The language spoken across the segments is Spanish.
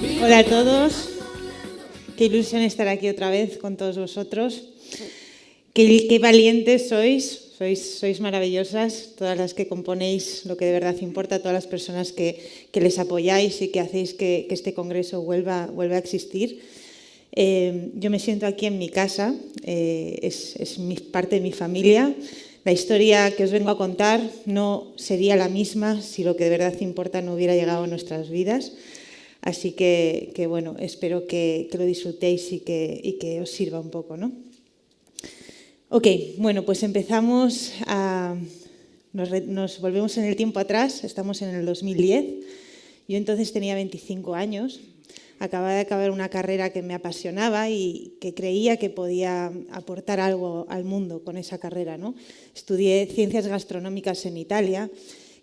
Hola a todos, qué ilusión estar aquí otra vez con todos vosotros. Qué valientes sois maravillosas, todas las que componéis lo que de verdad importa, todas las personas que les apoyáis y que hacéis que este congreso vuelva a existir. Yo me siento aquí en mi casa, es parte de mi familia. La historia que os vengo a contar no sería la misma si lo que de verdad importa no hubiera llegado a nuestras vidas. Así que bueno, espero que lo disfrutéis y que os sirva un poco, ¿no? Ok, bueno, pues empezamos nos volvemos en el tiempo atrás, estamos en el 2010. Yo entonces tenía 25 años, acababa de acabar una carrera que me apasionaba y que creía que podía aportar algo al mundo con esa carrera, ¿no? Estudié Ciencias Gastronómicas en Italia,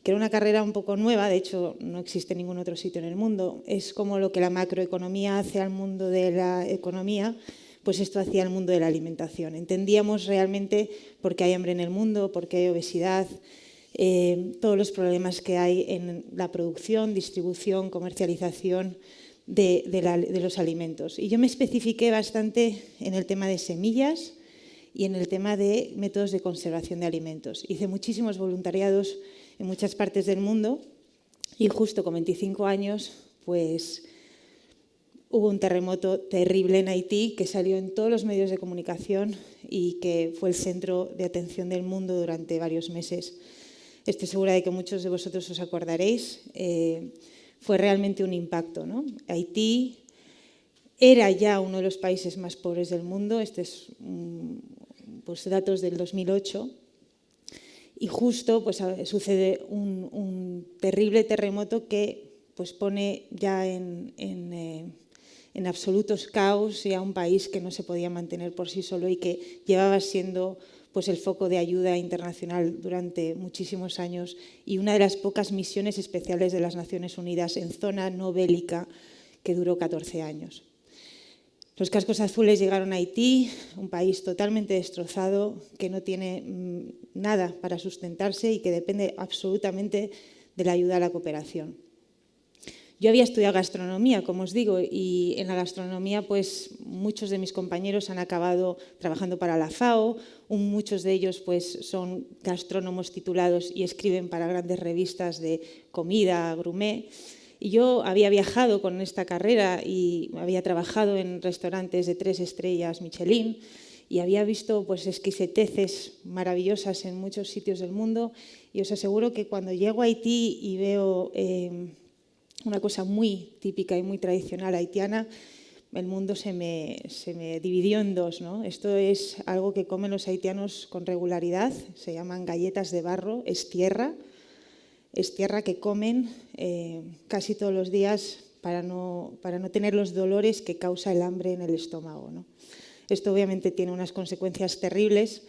que era una carrera un poco nueva, de hecho no existe en ningún otro sitio en el mundo. Es como lo que la macroeconomía hace al mundo de la economía, pues esto hacía al mundo de la alimentación. Entendíamos realmente por qué hay hambre en el mundo, por qué hay obesidad, todos los problemas que hay en la producción, distribución, comercialización de los alimentos. Y yo me especifiqué bastante en el tema de semillas y en el tema de métodos de conservación de alimentos. Hice muchísimos voluntariados en muchas partes del mundo y justo con 25 años pues hubo un terremoto terrible en Haití que salió en todos los medios de comunicación y que fue el centro de atención del mundo durante varios meses. Estoy segura de que muchos de vosotros os acordaréis. Fue realmente un impacto, ¿no? Haití era ya uno de los países más pobres del mundo. Este es pues, datos del 2008. Y justo pues, sucede un terrible terremoto que pues, pone ya en absolutos caos y a un país que no se podía mantener por sí solo y que llevaba siendo pues, el foco de ayuda internacional durante muchísimos años y una de las pocas misiones especiales de las Naciones Unidas en zona no bélica que duró 14 años. Los cascos azules llegaron a Haití, un país totalmente destrozado, que no tiene nada para sustentarse y que depende absolutamente de la ayuda a la cooperación. Yo había estudiado gastronomía, como os digo, y en la gastronomía pues muchos de mis compañeros han acabado trabajando para la FAO, muchos de ellos pues son gastrónomos titulados y escriben para grandes revistas de comida, gourmet. Y yo había viajado con esta carrera y había trabajado en restaurantes de 3 estrellas Michelin y había visto pues, exquisiteces maravillosas en muchos sitios del mundo. Y os aseguro que cuando llego a Haití y veo una cosa muy típica y muy tradicional haitiana, el mundo se me dividió en dos, ¿no? Esto es algo que comen los haitianos con regularidad, se llaman galletas de barro, es tierra que comen casi todos los días para no tener los dolores que causa el hambre en el estómago, ¿no? Esto obviamente tiene unas consecuencias terribles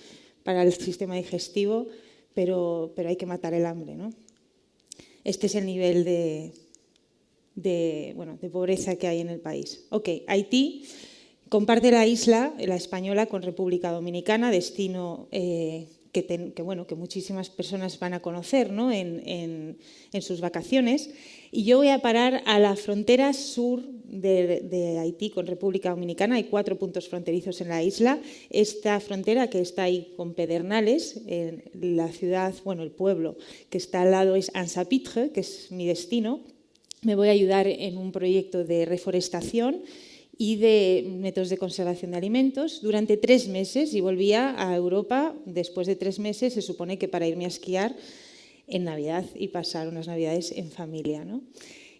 para el sistema digestivo, pero hay que matar el hambre, ¿no? Este es el nivel de pobreza que hay en el país. Ok, Haití comparte la isla, la española, con República Dominicana, destino que muchísimas personas van a conocer, ¿no? en sus vacaciones. Y yo voy a parar a la frontera sur de Haití con República Dominicana. Hay 4 puntos fronterizos en la isla. Esta frontera que está ahí con Pedernales, la ciudad, el pueblo que está al lado es Anse-à-Pitre, que es mi destino. Me voy a ayudar en un proyecto de reforestación y de métodos de conservación de alimentos durante 3 meses y volvía a Europa después de 3 meses, se supone que para irme a esquiar en Navidad y pasar unas Navidades en familia, ¿no?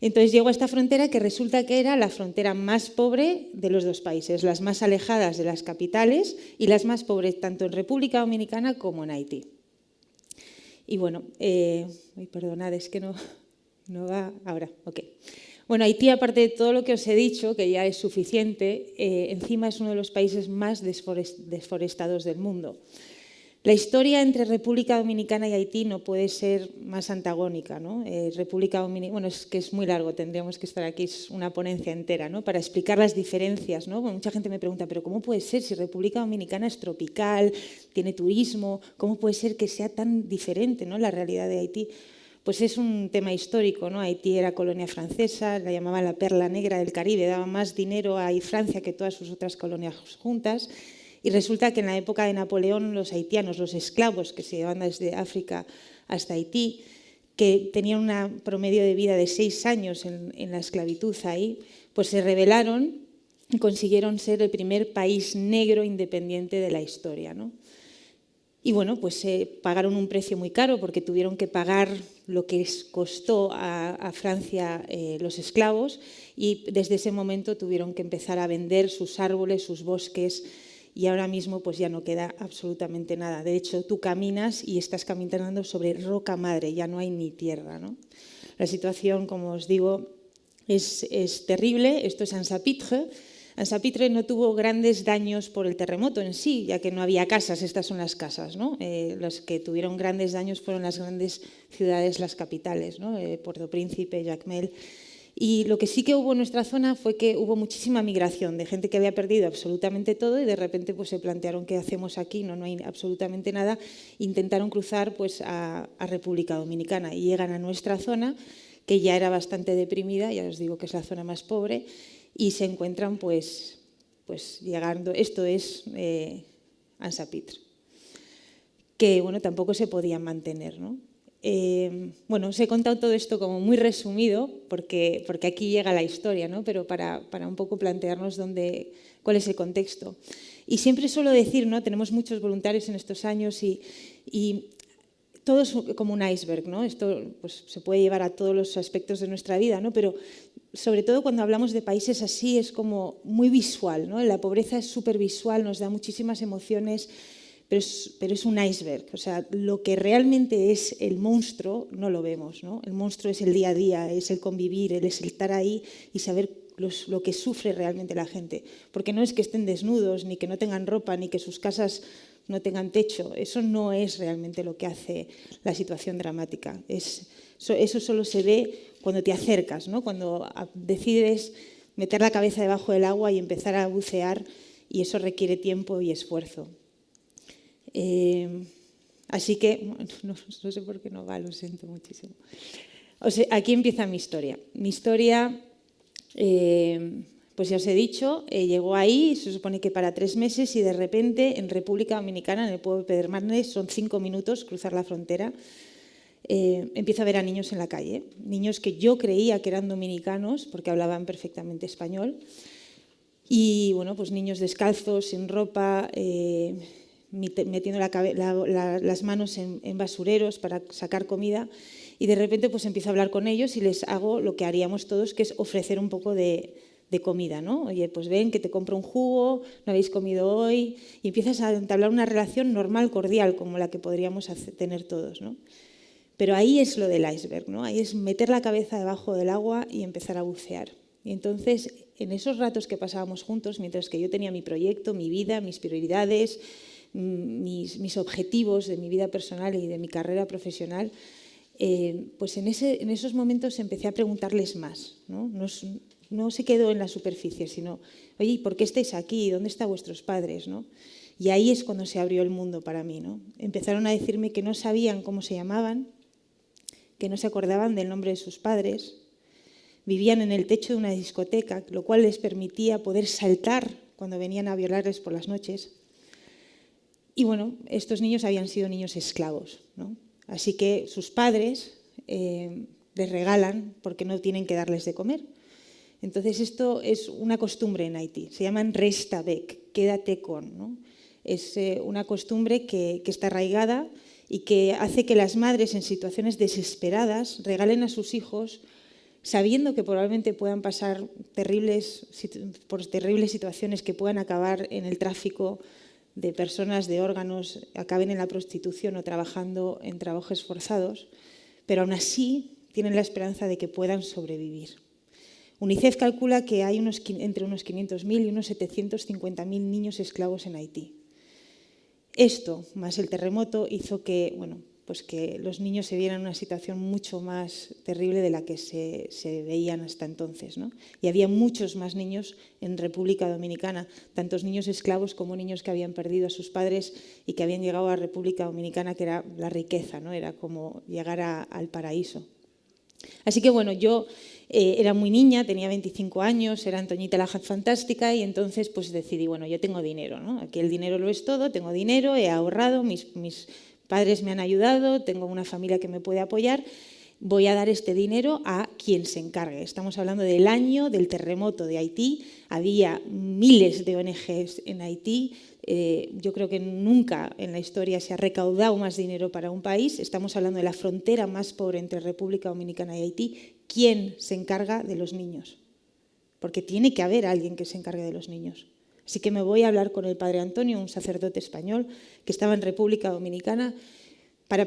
Entonces llego a esta frontera que resulta que era la frontera más pobre de los 2 países, las más alejadas de las capitales y las más pobres tanto en República Dominicana como en Haití. Y bueno, perdonad, es que no va ahora, ok. Bueno, Haití, aparte de todo lo que os he dicho, que ya es suficiente, encima es uno de los países más desforestados del mundo. La historia entre República Dominicana y Haití no puede ser más antagónica, ¿no? República Dominicana, es que es muy largo, tendríamos que estar aquí, es una ponencia entera, ¿no? Para explicar las diferencias, ¿no? Mucha gente me pregunta, ¿pero cómo puede ser si República Dominicana es tropical, tiene turismo? ¿Cómo puede ser que sea tan diferente, ¿no? La realidad de Haití? pues es un tema histórico, ¿no? Haití era colonia francesa, la llamaban la perla negra del Caribe, daba más dinero a Francia que todas sus otras colonias juntas. Y resulta que en la época de Napoleón los haitianos, los esclavos que se llevaban desde África hasta Haití, que tenían un promedio de vida de 6 años en la esclavitud ahí, pues se rebelaron y consiguieron ser el primer país negro independiente de la historia, ¿no? Y bueno, pues pagaron un precio muy caro porque tuvieron que pagar lo que costó a Francia los esclavos, y desde ese momento tuvieron que empezar a vender sus árboles, sus bosques, y ahora mismo pues ya no queda absolutamente nada. De hecho, tú caminas y estás caminando sobre roca madre, ya no hay ni tierra, ¿no? La situación, como os digo, es terrible. Esto es Anse-à-Pitre. Anse-à-Pitre no tuvo grandes daños por el terremoto en sí, ya que no había casas, estas son las casas, ¿no? Los que tuvieron grandes daños fueron las grandes ciudades, las capitales, ¿no? Puerto Príncipe, Jacmel. Y lo que sí que hubo en nuestra zona fue que hubo muchísima migración de gente que había perdido absolutamente todo y de repente pues, se plantearon qué hacemos aquí, no hay absolutamente nada. Intentaron cruzar pues, a República Dominicana y llegan a nuestra zona, que ya era bastante deprimida, ya os digo que es la zona más pobre, y se encuentran pues llegando, esto es Anse-à-Pitre, que bueno, tampoco se podían mantener, ¿no? Bueno, os he contado todo esto como muy resumido, porque aquí llega la historia, ¿no? Pero para un poco plantearnos cuál es el contexto. Y siempre suelo decir, ¿no? Tenemos muchos voluntarios en estos años y todo es como un iceberg, ¿no? Esto pues, se puede llevar a todos los aspectos de nuestra vida, ¿no? Pero sobre todo cuando hablamos de países así es como muy visual, ¿no? La pobreza es súper visual, nos da muchísimas emociones, pero es un iceberg. O sea, lo que realmente es el monstruo no lo vemos, ¿no? El monstruo es el día a día, es el convivir, es el estar ahí y saber lo que sufre realmente la gente. Porque no es que estén desnudos, ni que no tengan ropa, ni que sus casas no tengan techo. Eso no es realmente lo que hace la situación dramática. Eso solo se ve cuando te acercas, ¿no? Cuando decides meter la cabeza debajo del agua y empezar a bucear, y eso requiere tiempo y esfuerzo. Así que, no sé por qué no va, lo siento muchísimo. O sea, aquí empieza mi historia. Mi historia, pues ya os he dicho, llegó ahí, se supone que para 3 meses, y de repente en República Dominicana, en el pueblo de Pedernales, son 5 minutos cruzar la frontera, empiezo a ver a niños en la calle, niños que yo creía que eran dominicanos porque hablaban perfectamente español, y bueno, pues niños descalzos, sin ropa, metiendo las manos en basureros para sacar comida, y de repente pues empiezo a hablar con ellos y les hago lo que haríamos todos, que es ofrecer un poco de comida, ¿no? Oye, pues ven que te compro un jugo, no habéis comido hoy, y empiezas a entablar una relación normal, cordial, como la que podríamos tener todos, ¿no? Pero ahí es lo del iceberg, ¿no? Ahí es meter la cabeza debajo del agua y empezar a bucear. Y entonces, en esos ratos que pasábamos juntos, mientras que yo tenía mi proyecto, mi vida, mis prioridades, mis objetivos de mi vida personal y de mi carrera profesional, pues en esos momentos empecé a preguntarles más, ¿no? No se quedó en la superficie, sino, oye, ¿por qué estáis aquí? ¿Dónde están vuestros padres? ¿No? Y ahí es cuando se abrió el mundo para mí, ¿no? Empezaron a decirme que no sabían cómo se llamaban, que no se acordaban del nombre de sus padres, vivían en el techo de una discoteca, lo cual les permitía poder saltar cuando venían a violarles por las noches. Y bueno, estos niños habían sido niños esclavos, ¿no? Así que sus padres les regalan porque no tienen que darles de comer. Entonces esto es una costumbre en Haití, se llaman resta avec, quédate con, ¿no? Es una costumbre que está arraigada y que hace que las madres en situaciones desesperadas regalen a sus hijos, sabiendo que probablemente puedan pasar por terribles situaciones que puedan acabar en el tráfico de personas, de órganos, acaben en la prostitución o trabajando en trabajos forzados, pero aún así tienen la esperanza de que puedan sobrevivir. UNICEF calcula que hay entre unos 500.000 y unos 750.000 niños esclavos en Haití. Esto, más el terremoto, hizo que, bueno, pues que los niños se vieran en una situación mucho más terrible de la que se veían hasta entonces, ¿no? Y había muchos más niños en República Dominicana, tantos niños esclavos como niños que habían perdido a sus padres y que habían llegado a República Dominicana, que era la riqueza, ¿no? Era como llegar al paraíso. Así que bueno, yo era muy niña, tenía 25 años, era Antoñita la fantástica y entonces pues decidí, bueno, yo tengo dinero, ¿no? Aquí el dinero lo es todo, tengo dinero, he ahorrado, mis padres me han ayudado, tengo una familia que me puede apoyar, voy a dar este dinero a quien se encargue. Estamos hablando del año del terremoto de Haití, había miles de ONGs en Haití, yo creo que nunca en la historia se ha recaudado más dinero para un país, estamos hablando de la frontera más pobre entre República Dominicana y Haití. ¿Quién se encarga de los niños? Porque tiene que haber alguien que se encargue de los niños. Así que me voy a hablar con el padre Antonio, un sacerdote español que estaba en República Dominicana,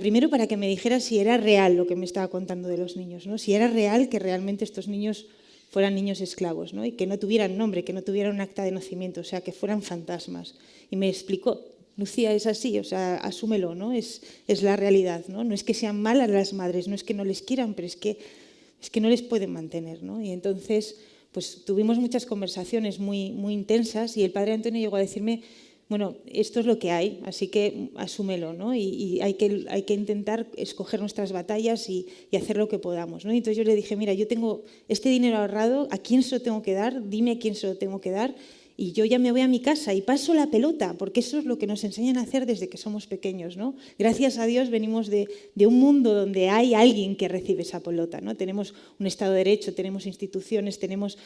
primero para que me dijera si era real lo que me estaba contando de los niños, ¿no? Si era real que realmente estos niños fueran niños esclavos, ¿no? Y que no tuvieran nombre, que no tuvieran un acta de nacimiento, o sea, que fueran fantasmas. Y me explicó, Lucía, es así, o sea, asúmelo, ¿no? Es la realidad, ¿no? No es que sean malas las madres, no es que no les quieran, pero es que no les pueden mantener, ¿no? Y entonces pues tuvimos muchas conversaciones muy, muy intensas y el padre Antonio llegó a decirme, bueno, esto es lo que hay, así que asúmelo, ¿no? Y hay que intentar escoger nuestras batallas y hacer lo que podamos, ¿no? Y entonces yo le dije, mira, yo tengo este dinero ahorrado, ¿a quién se lo tengo que dar? Dime a quién se lo tengo que dar y yo ya me voy a mi casa y paso la pelota, porque eso es lo que nos enseñan a hacer desde que somos pequeños, ¿no? Gracias a Dios venimos de un mundo donde hay alguien que recibe esa pelota, ¿no? Tenemos un Estado de Derecho, tenemos instituciones, tenemos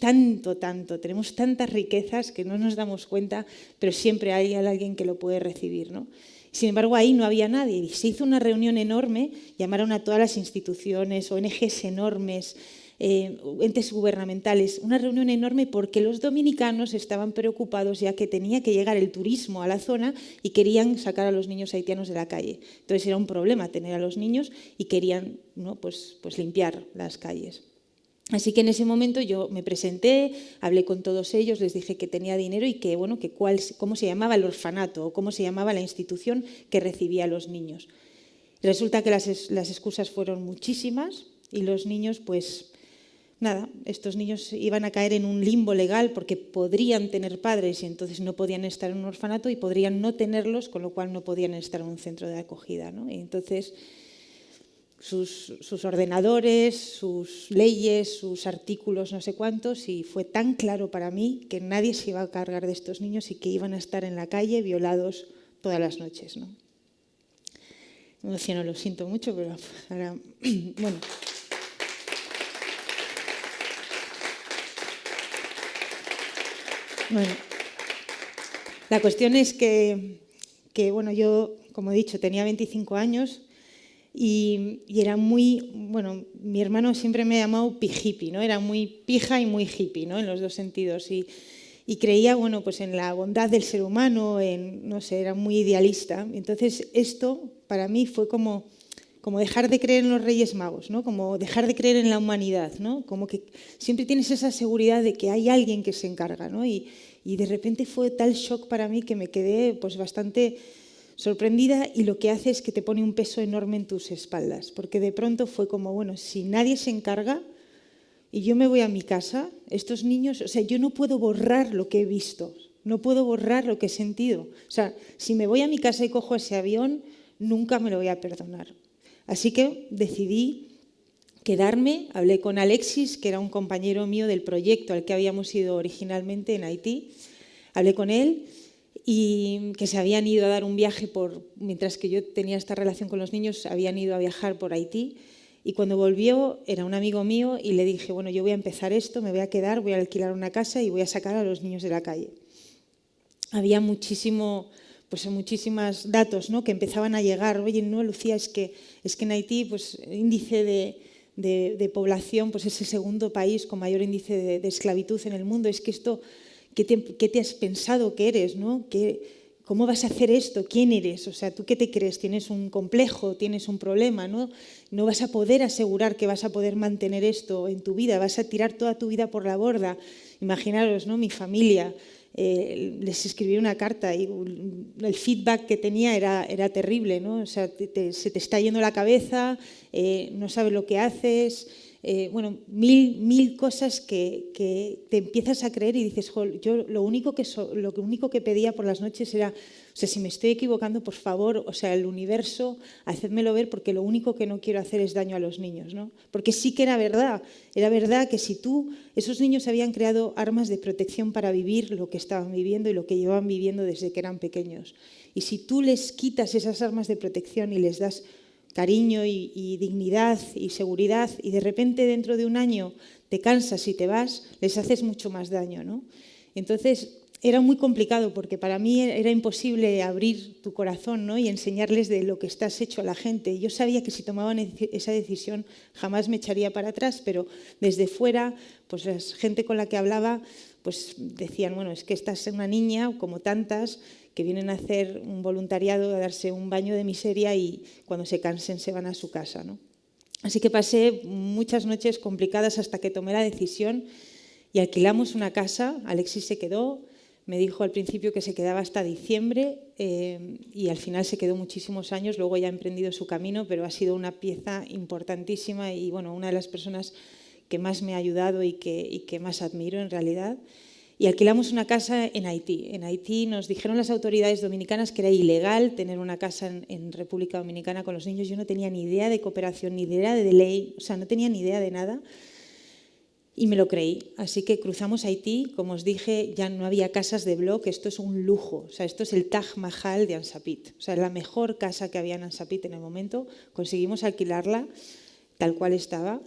tanto, tenemos tantas riquezas que no nos damos cuenta, pero siempre hay alguien que lo puede recibir, ¿no? Sin embargo, ahí no había nadie y se hizo una reunión enorme, llamaron a todas las instituciones, ONGs enormes, entes gubernamentales, una reunión enorme porque los dominicanos estaban preocupados ya que tenía que llegar el turismo a la zona y querían sacar a los niños haitianos de la calle. Entonces era un problema tener a los niños y querían, ¿no? pues limpiar las calles. Así que en ese momento yo me presenté, hablé con todos ellos, les dije que tenía dinero y que, bueno, cómo se llamaba el orfanato o cómo se llamaba la institución que recibía a los niños. Resulta que las excusas fueron muchísimas y los niños, pues nada, estos niños iban a caer en un limbo legal porque podrían tener padres y entonces no podían estar en un orfanato y podrían no tenerlos, con lo cual no podían estar en un centro de acogida, ¿no? Y entonces sus ordenadores, sus leyes, sus artículos, no sé cuántos, y fue tan claro para mí que nadie se iba a cargar de estos niños y que iban a estar en la calle violados todas las noches, ¿no? Me emociono, lo siento mucho, pero ahora, bueno. Bueno, la cuestión es que bueno, yo, como he dicho, tenía 25 años y era muy, bueno, mi hermano siempre me ha llamado pijipi, ¿no? Era muy pija y muy hippie, ¿no? En los dos sentidos. Y creía, bueno, pues en la bondad del ser humano, no sé, era muy idealista. Entonces esto para mí fue como dejar de creer en los Reyes Magos, ¿no? Como dejar de creer en la humanidad, ¿no? Como que siempre tienes esa seguridad de que hay alguien que se encarga, ¿no? Y de repente fue tal shock para mí que me quedé pues bastante sorprendida y lo que hace es que te pone un peso enorme en tus espaldas, porque de pronto fue como, bueno, si nadie se encarga y yo me voy a mi casa, estos niños, o sea, yo no puedo borrar lo que he visto, no puedo borrar lo que he sentido. O sea, si me voy a mi casa y cojo ese avión, nunca me lo voy a perdonar. Así que decidí quedarme, hablé con Alexis, que era un compañero mío del proyecto al que habíamos ido originalmente en Haití, hablé con él y que se habían ido a dar un viaje mientras que yo tenía esta relación con los niños, habían ido a viajar por Haití y cuando volvió era un amigo mío y le dije, bueno, yo voy a empezar esto, me voy a quedar, voy a alquilar una casa y voy a sacar a los niños de la calle. Había muchísimos datos, ¿no? Que empezaban a llegar. Oye, no, Lucía, es que en Haití pues, el índice de población pues, es el segundo país con mayor índice de esclavitud en el mundo. Es que esto, ¿qué te has pensado que eres? ¿No? ¿Cómo vas a hacer esto? ¿Quién eres? O sea, ¿tú qué te crees? ¿Tienes un complejo? ¿Tienes un problema? ¿No? No vas a poder asegurar que vas a poder mantener esto en tu vida. Vas a tirar toda tu vida por la borda. Imaginaros, ¿no? Mi familia. les escribí una carta y el feedback que tenía era terrible, ¿no? O sea, se te está yendo la cabeza, no sabes lo que haces, bueno, mil cosas que te empiezas a creer y dices, yo lo único que pedía por las noches era, o sea, si me estoy equivocando, por favor, o sea, el universo, hacedmelo ver, porque lo único que no quiero hacer es daño a los niños, ¿no? Porque sí que era verdad que si esos niños habían creado armas de protección para vivir lo que estaban viviendo y lo que llevaban viviendo desde que eran pequeños. Y si tú les quitas esas armas de protección y les das cariño y dignidad y seguridad, y de repente dentro de un año te cansas y te vas, les haces mucho más daño, ¿no? Entonces era muy complicado porque para mí era imposible abrir tu corazón, ¿no? Y enseñarles de lo que estás hecho a la gente. Yo sabía que si tomaban esa decisión jamás me echaría para atrás, pero desde fuera, pues la gente con la que hablaba, pues decían, bueno, es que esta es una niña, como tantas, que vienen a hacer un voluntariado, a darse un baño de miseria y cuando se cansen se van a su casa, ¿no? Así que pasé muchas noches complicadas hasta que tomé la decisión y alquilamos una casa. Alexis se quedó, me dijo al principio que se quedaba hasta diciembre y al final se quedó muchísimos años, luego ya ha emprendido su camino, pero ha sido una pieza importantísima y bueno, una de las personas que más me ha ayudado y que más admiro en realidad. Y alquilamos una casa en Haití. En Haití nos dijeron las autoridades dominicanas que era ilegal tener una casa en República Dominicana con los niños. Yo no tenía ni idea de cooperación, ni idea de ley, o sea, no tenía ni idea de nada. Y me lo creí. Así que cruzamos Haití. Como os dije, ya no había casas de bloque. Esto es un lujo. O sea, esto es el Taj Mahal de Ansapit. O sea, la mejor casa que había en Ansapit en el momento. Conseguimos alquilarla tal cual estaba.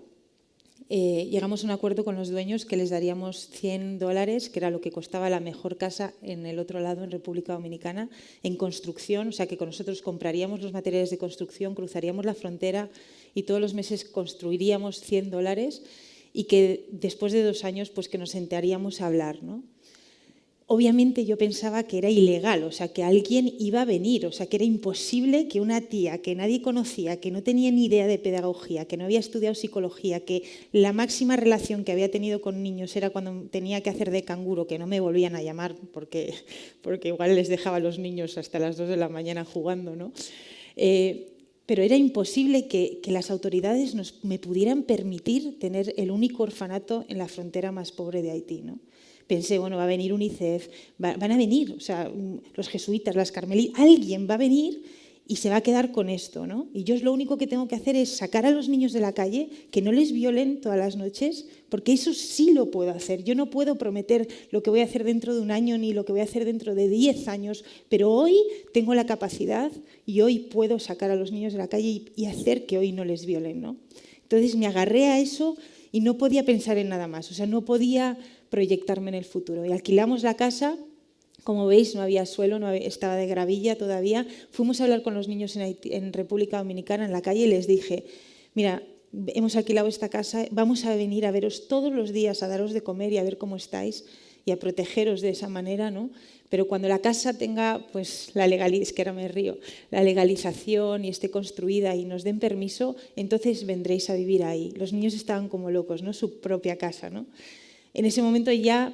Llegamos a un acuerdo con los dueños que les daríamos $100, que era lo que costaba la mejor casa en el otro lado, en República Dominicana, en construcción, o sea que con nosotros compraríamos los materiales de construcción, cruzaríamos la frontera y todos los meses construiríamos $100 y que después de 2 años pues que nos sentaríamos a hablar, ¿no? Obviamente yo pensaba que era ilegal, o sea, que alguien iba a venir, o sea, que era imposible que una tía que nadie conocía, que no tenía ni idea de pedagogía, que no había estudiado psicología, que la máxima relación que había tenido con niños era cuando tenía que hacer de canguro, que no me volvían a llamar porque igual les dejaba a los niños hasta las 2 de la mañana jugando, ¿no? Pero era imposible que las autoridades me pudieran permitir tener el único orfanato en la frontera más pobre de Haití, ¿no? Pensé, bueno, va a venir UNICEF, van a venir, o sea, los jesuitas, las carmelitas, alguien va a venir y se va a quedar con esto, ¿no? Y yo lo único que tengo que hacer es sacar a los niños de la calle, que no les violen todas las noches, porque eso sí lo puedo hacer. Yo no puedo prometer lo que voy a hacer dentro de un año ni lo que voy a hacer dentro de 10 años, pero hoy tengo la capacidad y hoy puedo sacar a los niños de la calle y hacer que hoy no les violen, ¿no? Entonces me agarré a eso y no podía pensar en nada más, o sea, no podía proyectarme en el futuro. Y alquilamos la casa, como veis no había suelo, estaba de gravilla todavía. Fuimos a hablar con los niños en República Dominicana, en la calle, y les dije, mira, hemos alquilado esta casa, vamos a venir a veros todos los días, a daros de comer y a ver cómo estáis y a protegeros de esa manera, ¿no? Pero cuando la casa tenga, pues, es que ahora me río, la legalización y esté construida y nos den permiso, entonces vendréis a vivir ahí. Los niños estaban como locos, ¿no? Su propia casa, ¿no? En ese momento ya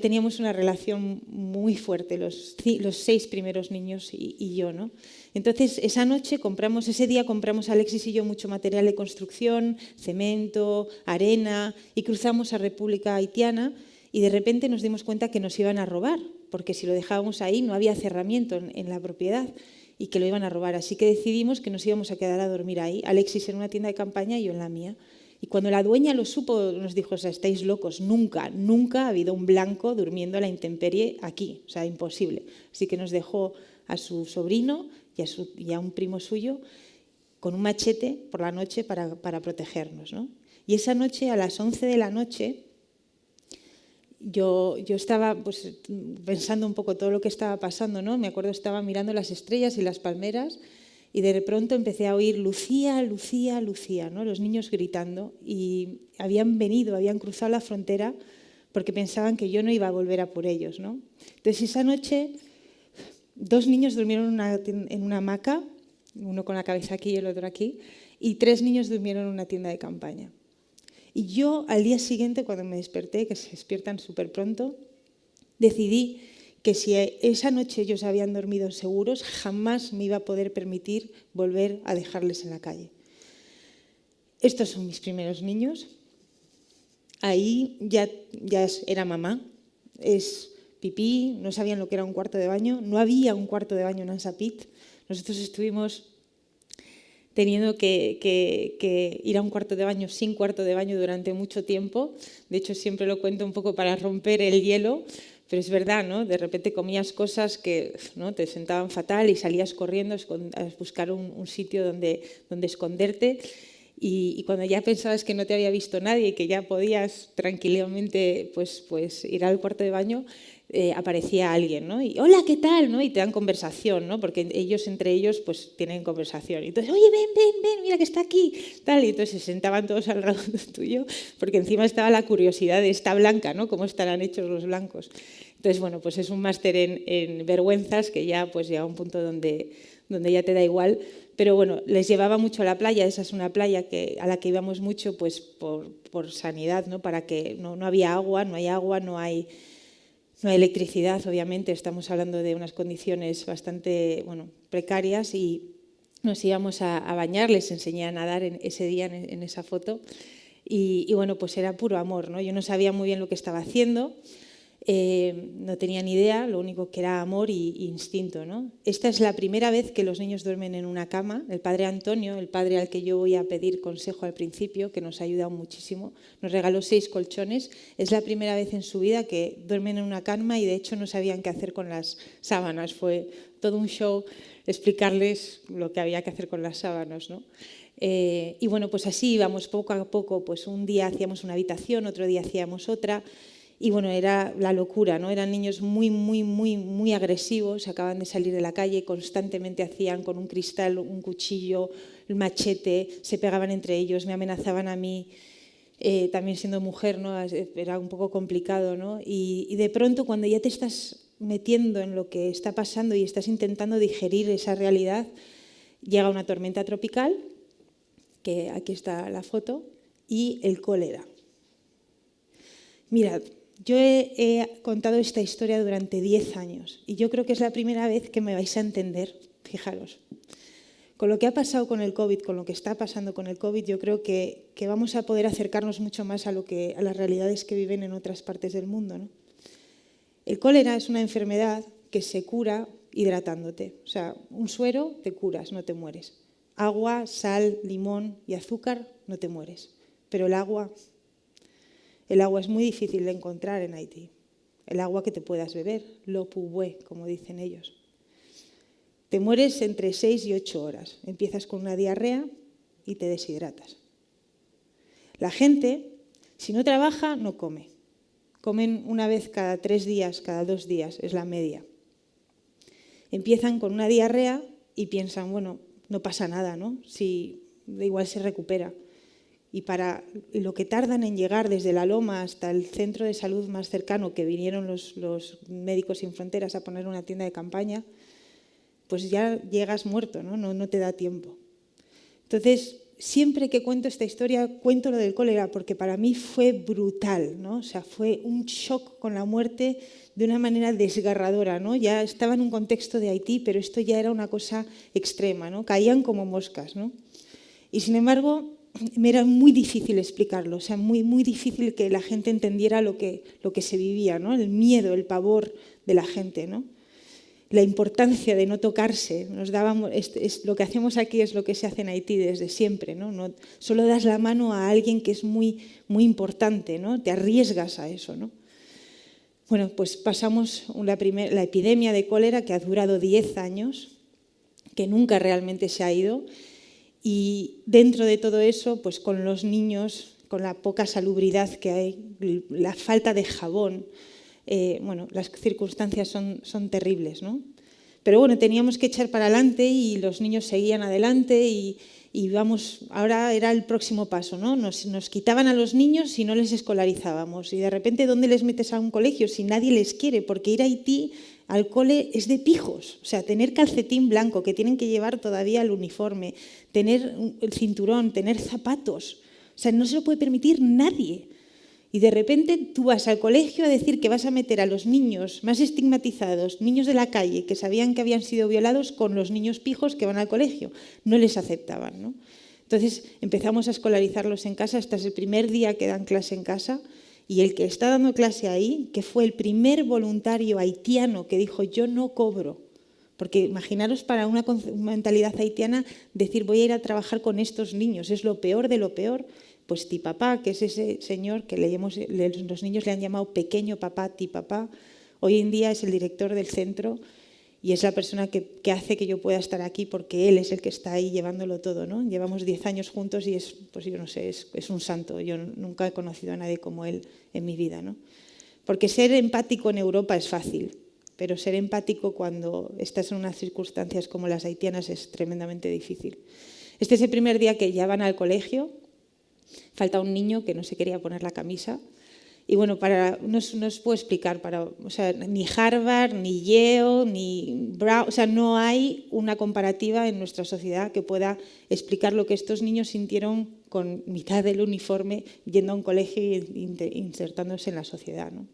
teníamos una relación muy fuerte, los 6 primeros niños y yo, ¿no? Entonces, ese día compramos Alexis y yo mucho material de construcción, cemento, arena, y cruzamos a República Haitiana y de repente nos dimos cuenta que nos iban a robar, porque si lo dejábamos ahí no había cerramiento en la propiedad y que lo iban a robar. Así que decidimos que nos íbamos a quedar a dormir ahí, Alexis en una tienda de campaña y yo en la mía. Y cuando la dueña lo supo, nos dijo, o sea, estáis locos, nunca ha habido un blanco durmiendo a la intemperie aquí, o sea, imposible. Así que nos dejó a su sobrino y a un primo suyo con un machete por la noche para protegernos, ¿no? Y esa noche, a las 11 de la noche, yo estaba pues, pensando un poco todo lo que estaba pasando, ¿no? Me acuerdo, estaba mirando las estrellas y las palmeras y de pronto empecé a oír Lucía, Lucía, Lucía, ¿no? Los niños gritando y habían cruzado la frontera porque pensaban que yo no iba a volver a por ellos, ¿no? Entonces esa noche 2 niños durmieron en una hamaca, uno con la cabeza aquí y el otro aquí, y 3 niños durmieron en una tienda de campaña. Y yo al día siguiente, cuando me desperté, que se despiertan súper pronto, decidí que si esa noche ellos habían dormido seguros, jamás me iba a poder permitir volver a dejarles en la calle. Estos son mis primeros niños. Ahí ya era mamá. Es pipí, no sabían lo que era un cuarto de baño. No había un cuarto de baño en Ansapit. Nosotros estuvimos teniendo que ir a un cuarto de baño sin cuarto de baño durante mucho tiempo. De hecho, siempre lo cuento un poco para romper el hielo, pero es verdad, ¿no? De repente comías cosas que, ¿no?, te sentaban fatal y salías corriendo a buscar un sitio donde esconderte. Y cuando ya pensabas que no te había visto nadie y que ya podías tranquilamente pues ir al cuarto de baño, aparecía alguien, ¿no? Y hola, ¿qué tal? ¿No? Y te dan conversación, ¿no? Porque ellos entre ellos pues tienen conversación. Y entonces, oye, ven, mira que está aquí, tal. Y entonces se sentaban todos alrededor tuyo, porque encima estaba la curiosidad de esta blanca, ¿no? ¿Cómo estarán hechos los blancos? Entonces, bueno, pues es un máster en vergüenzas que ya pues llega a un punto donde ya te da igual. Pero bueno, les llevaba mucho a la playa. Esa es una playa a la que íbamos mucho pues por sanidad, ¿no? Para que no había agua, no hay electricidad, obviamente. Estamos hablando de unas condiciones bastante precarias, y nos íbamos a bañar. Les enseñé a nadar ese día en esa foto. Y bueno, pues era puro amor, ¿no? Yo no sabía muy bien lo que estaba haciendo. No tenía ni idea, lo único que era amor y instinto, ¿no? Esta es la primera vez que los niños duermen en una cama. El padre Antonio, el padre al que yo voy a pedir consejo al principio, que nos ha ayudado muchísimo, nos regaló 6 colchones. Es la primera vez en su vida que duermen en una cama, y de hecho no sabían qué hacer con las sábanas. Fue todo un show explicarles lo que había que hacer con las sábanas, ¿no? Y bueno, pues así íbamos poco a poco. Pues un día hacíamos una habitación, otro día hacíamos otra. Y bueno, era la locura, ¿no? Eran niños muy agresivos, acaban de salir de la calle, constantemente hacían con un cristal, un cuchillo, el machete, se pegaban entre ellos, me amenazaban a mí, también siendo mujer, ¿no? Era un poco complicado, ¿no? Y de pronto, cuando ya te estás metiendo en lo que está pasando y estás intentando digerir esa realidad, llega una tormenta tropical, que aquí está la foto, y el cólera. Mirad, yo he contado esta historia durante 10 años y yo creo que es la primera vez que me vais a entender. Fijaros, con lo que ha pasado con el COVID, con lo que está pasando con el COVID, yo creo que vamos a poder acercarnos mucho más a las realidades que viven en otras partes del mundo, ¿no? El cólera es una enfermedad que se cura hidratándote. O sea, un suero te curas, no te mueres. Agua, sal, limón y azúcar, no te mueres. Pero el agua es muy difícil de encontrar en Haití. El agua que te puedas beber, l'eau poubue, como dicen ellos. Te mueres entre 6 y 8 horas. Empiezas con una diarrea y te deshidratas. La gente, si no trabaja, no come. Comen una vez cada 3 días, cada 2 días, es la media. Empiezan con una diarrea y piensan, bueno, no pasa nada, ¿no? Si igual se recupera. Y lo que tardan en llegar desde la loma hasta el centro de salud más cercano, que vinieron los Médicos Sin Fronteras a poner una tienda de campaña, pues ya llegas muerto, ¿no? No te da tiempo. Entonces, siempre que cuento esta historia, cuento lo del cólera, porque para mí fue brutal, ¿no? O sea, fue un shock con la muerte de una manera desgarradora, ¿no? Ya estaba en un contexto de Haití, pero esto ya era una cosa extrema, ¿no? Caían como moscas, ¿no? Y sin embargo, me era muy difícil explicarlo, o sea, muy difícil que la gente entendiera lo que se vivía, ¿no? El miedo, el pavor de la gente, ¿no? La importancia de no tocarse. Lo que hacemos aquí es lo que se hace en Haití desde siempre, ¿no? Solo das la mano a alguien que es muy importante, ¿no? Te arriesgas a eso, ¿no? Bueno, pues pasamos la epidemia de cólera, que ha durado 10 años, que nunca realmente se ha ido. Y dentro de todo eso, pues con los niños, con la poca salubridad que hay, la falta de jabón, las circunstancias son terribles, ¿no? Pero bueno, teníamos que echar para adelante y los niños seguían adelante y ahora era el próximo paso, ¿no? Nos quitaban a los niños y no les escolarizábamos. Y de repente, ¿dónde les metes a un colegio si nadie les quiere? Porque ir a Haití al cole es de pijos. O sea, tener calcetín blanco, que tienen que llevar todavía el uniforme, tener el cinturón, tener zapatos. O sea, no se lo puede permitir nadie. Y de repente tú vas al colegio a decir que vas a meter a los niños más estigmatizados, niños de la calle, que sabían que habían sido violados, con los niños pijos que van al colegio. No les aceptaban, ¿no? Entonces empezamos a escolarizarlos en casa. Este es el primer día que dan clase en casa. Y el que está dando clase ahí, que fue el primer voluntario haitiano que dijo, yo no cobro. Porque imaginaros, para una mentalidad haitiana, decir voy a ir a trabajar con estos niños, es lo peor de lo peor. Pues Tipapá, que es ese señor que los niños le han llamado pequeño papá, Tipapá, hoy en día es el director del centro y es la persona que hace que yo pueda estar aquí, porque él es el que está ahí llevándolo todo, ¿no? Llevamos 10 años juntos y es, pues yo no sé, es un santo. Yo nunca he conocido a nadie como él en mi vida, ¿no? Porque ser empático en Europa es fácil, pero ser empático cuando estás en unas circunstancias como las haitianas es tremendamente difícil. Este es el primer día que ya van al colegio. Falta un niño que no se quería poner la camisa. Y bueno, no os puedo explicar, o sea, ni Harvard, ni Yale, ni Brown, o sea, no hay una comparativa en nuestra sociedad que pueda explicar lo que estos niños sintieron con mitad del uniforme yendo a un colegio e insertándose en la sociedad, ¿no?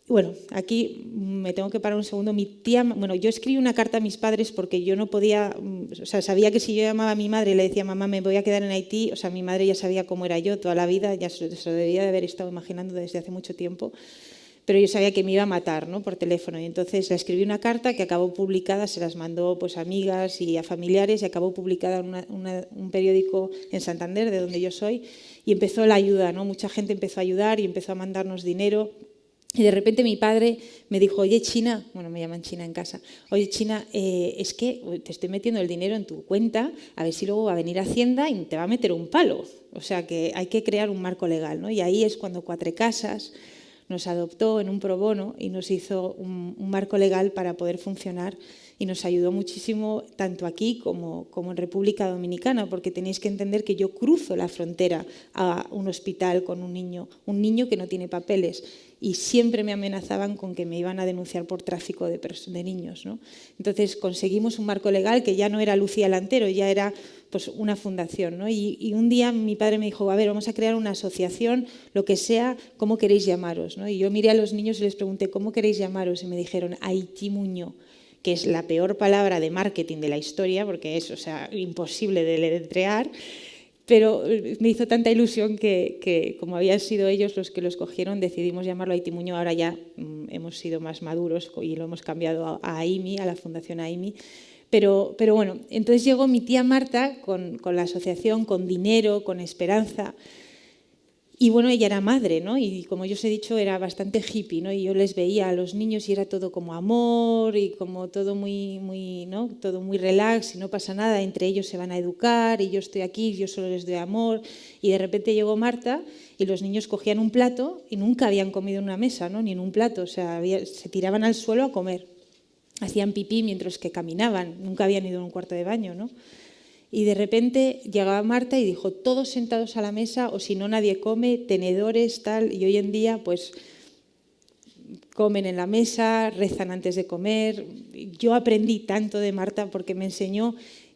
Bueno, aquí me tengo que parar un segundo. Yo escribí una carta a mis padres porque yo no podía, o sea, sabía que si yo llamaba a mi madre y le decía, mamá, me voy a quedar en Haití, o sea, mi madre ya sabía cómo era yo toda la vida, ya se lo debía de haber estado imaginando desde hace mucho tiempo, pero yo sabía que me iba a matar, ¿no?, por teléfono. Y entonces le escribí una carta que acabó publicada, se las mandó pues, a amigas y a familiares, y acabó publicada en un periódico en Santander, de donde yo soy, y empezó la ayuda, ¿no? Mucha gente empezó a ayudar y empezó a mandarnos dinero. Y de repente mi padre me dijo, oye, China, bueno, me llaman China en casa, oye, China, es que te estoy metiendo el dinero en tu cuenta, a ver si luego va a venir Hacienda y te va a meter un palo. O sea, que hay que crear un marco legal, ¿no? Y ahí es cuando Cuatrecasas nos adoptó en un pro bono y nos hizo un marco legal para poder funcionar, y nos ayudó muchísimo tanto aquí como en República Dominicana, porque tenéis que entender que yo cruzo la frontera a un hospital con un niño que no tiene papeles, y siempre me amenazaban con que me iban a denunciar por tráfico de niños, ¿no? Entonces conseguimos un marco legal que ya no era Lucía Lantero, ya era pues, una fundación, ¿no? Y un día mi padre me dijo, a ver, vamos a crear una asociación, lo que sea, ¿cómo queréis llamaros?, ¿no? Y yo miré a los niños y les pregunté, ¿cómo queréis llamaros? Y me dijeron, Haití Muñó, que es la peor palabra de marketing de la historia, porque es, o sea, imposible de deletrear, pero me hizo tanta ilusión que como habían sido ellos los que lo escogieron, decidimos llamarlo Haití Muñó. Ahora ya hemos sido más maduros y lo hemos cambiado a AIMI, a la Fundación AIMI. Pero bueno, entonces llegó mi tía Marta con la asociación, con dinero, con esperanza. Y bueno, ella era madre, ¿no? Y como yo os he dicho, era bastante hippie, ¿no? Y yo les veía a los niños y era todo como amor y como todo muy, ¿no? Todo muy relax y no pasa nada, entre ellos se van a educar y yo estoy aquí, yo solo les doy amor. Y de repente llegó Marta y los niños cogían un plato y nunca habían comido en una mesa, ¿no? Ni en un plato, o sea, se tiraban al suelo a comer. Hacían pipí mientras que caminaban, nunca habían ido a un cuarto de baño, ¿no? Y de repente llegaba Marta y dijo, todos sentados a la mesa, o si no nadie come, tenedores, tal. Y hoy en día pues comen en la mesa, rezan antes de comer. Yo aprendí tanto de Marta porque me enseñó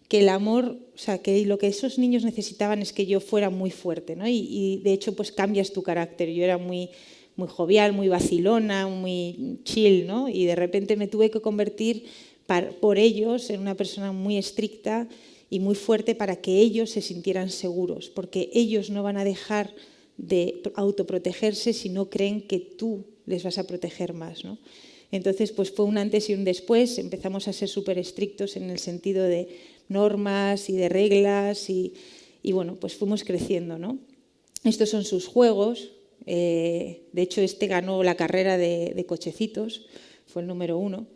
que el amor, o sea, que lo que esos niños necesitaban es que yo fuera muy fuerte, ¿no? Y de hecho pues cambias tu carácter. Yo era muy jovial, muy vacilona, muy chill, ¿no? Y de repente me tuve que convertir por ellos en una persona muy estricta y muy fuerte para que ellos se sintieran seguros, porque ellos no van a dejar de autoprotegerse si no creen que tú les vas a proteger más, ¿no? Entonces, pues fue un antes y un después. Empezamos a ser súper estrictos en el sentido de normas y de reglas y bueno, pues fuimos creciendo, ¿no? Estos son sus juegos. De hecho, este ganó la carrera de cochecitos, fue el número 1.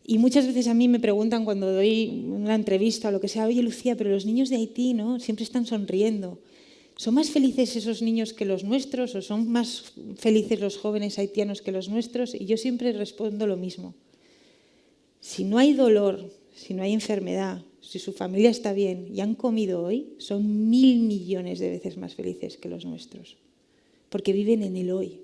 Y muchas veces a mí me preguntan cuando doy una entrevista o lo que sea, oye Lucía, pero los niños de Haití, ¿no?, siempre están sonriendo. ¿Son más felices esos niños que los nuestros o son más felices los jóvenes haitianos que los nuestros? Y yo siempre respondo lo mismo. Si no hay dolor, si no hay enfermedad, si su familia está bien y han comido hoy, son 1000 millones de veces más felices que los nuestros, porque viven en el hoy.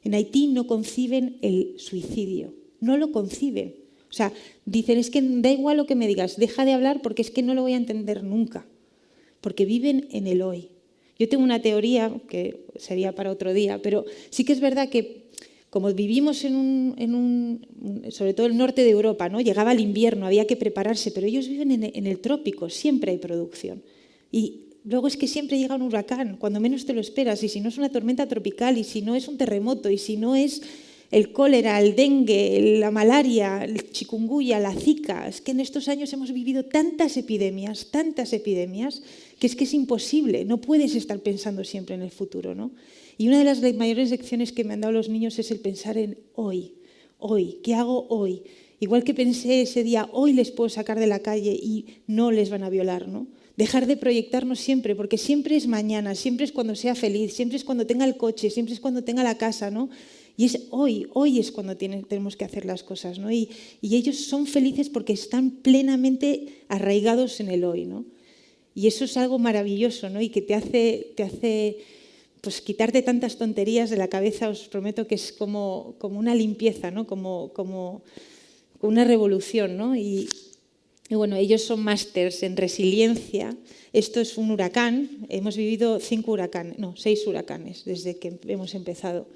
En Haití no conciben el suicidio, no lo conciben. O sea, dicen, es que da igual lo que me digas, deja de hablar porque es que no lo voy a entender nunca. Porque viven en el hoy. Yo tengo una teoría, que sería para otro día, pero sí que es verdad que como vivimos sobre todo el norte de Europa, ¿no? Llegaba el invierno, había que prepararse, pero ellos viven en el trópico, siempre hay producción. Y luego es que siempre llega un huracán, cuando menos te lo esperas, y si no es una tormenta tropical, y si no es un terremoto, y si no es el cólera, el dengue, la malaria, el chikungunya, la zika. Es que en estos años hemos vivido tantas epidemias, que es imposible, no puedes estar pensando siempre en el futuro, ¿no? Y una de las mayores lecciones que me han dado los niños es el pensar en hoy, ¿qué hago hoy? Igual que pensé ese día, hoy les puedo sacar de la calle y no les van a violar, ¿no? Dejar de proyectarnos siempre, porque siempre es mañana, siempre es cuando sea feliz, siempre es cuando tenga el coche, siempre es cuando tenga la casa, ¿no? Y es hoy es cuando tenemos que hacer las cosas, ¿no? Y ellos son felices porque están plenamente arraigados en el hoy, ¿no? Y eso es algo maravilloso, ¿no? Y que te hace pues quitarte tantas tonterías de la cabeza. Os prometo que es como una limpieza, ¿no? Como una revolución, ¿no? Y bueno, ellos son másters en resiliencia. Esto es un huracán. Hemos vivido 6 huracanes desde que hemos empezado.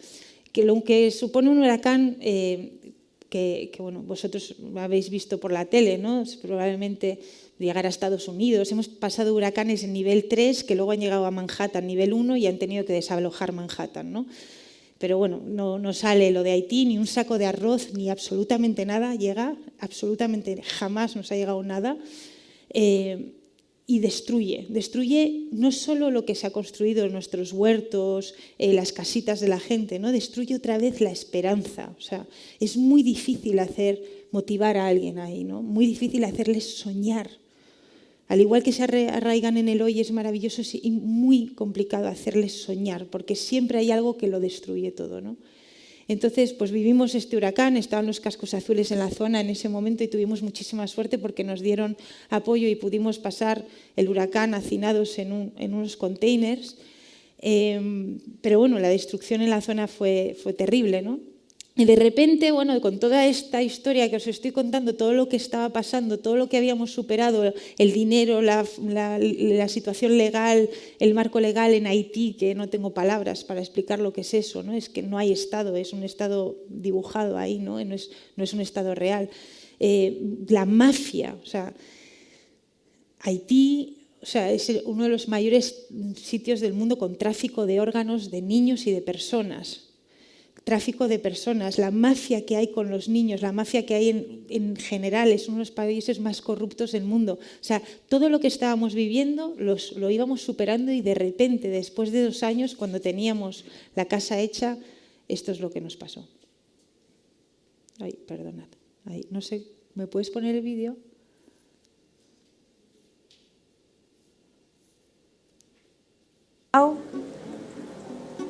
Que lo que supone un huracán, que bueno, vosotros lo habéis visto por la tele, ¿no? Probablemente llegar a Estados Unidos. Hemos pasado huracanes en nivel 3 que luego han llegado a Manhattan, nivel 1, y han tenido que desalojar Manhattan, ¿no? Pero bueno, no sale lo de Haití, ni un saco de arroz, ni absolutamente nada llega, absolutamente jamás nos ha llegado nada. Y destruye no solo lo que se ha construido en nuestros huertos, las casitas de la gente, ¿no? Destruye otra vez la esperanza. O sea, es muy difícil motivar a alguien ahí, ¿no? Muy difícil hacerles soñar. Al igual que se arraigan en el hoy, es maravilloso y muy complicado hacerles soñar, porque siempre hay algo que lo destruye todo, ¿no? Entonces, pues vivimos este huracán, estaban los cascos azules en la zona en ese momento y tuvimos muchísima suerte porque nos dieron apoyo y pudimos pasar el huracán hacinados en unos containers. Pero bueno, la destrucción en la zona fue terrible, ¿no? Y de repente, bueno, con toda esta historia que os estoy contando, todo lo que estaba pasando, todo lo que habíamos superado, el dinero, la situación legal, el marco legal en Haití, que no tengo palabras para explicar lo que es eso, ¿no? Es que no hay Estado, es un Estado dibujado ahí, ¿no? No es un Estado real. La mafia, o sea, Haití, o sea, es uno de los mayores sitios del mundo con tráfico de órganos de niños y de personas. Tráfico de personas, la mafia que hay con los niños, la mafia que hay en general, es uno de los países más corruptos del mundo. O sea, todo lo que estábamos viviendo lo íbamos superando y de repente, después de 2 años, cuando teníamos la casa hecha, esto es lo que nos pasó. Ay, perdonad. Ay, no sé, ¿me puedes poner el vídeo? Now,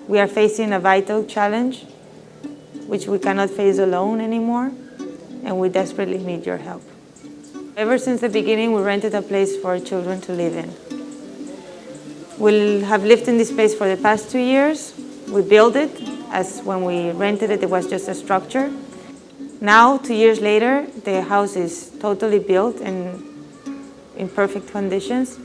we are facing a vital challenge which we cannot face alone anymore, and we desperately need your help. Ever since the beginning, we rented a place for our children to live in. We have lived in this place for the past 2 years. We built it, as when we rented it, it was just a structure. Now, 2 years later, the house is totally built and in perfect conditions,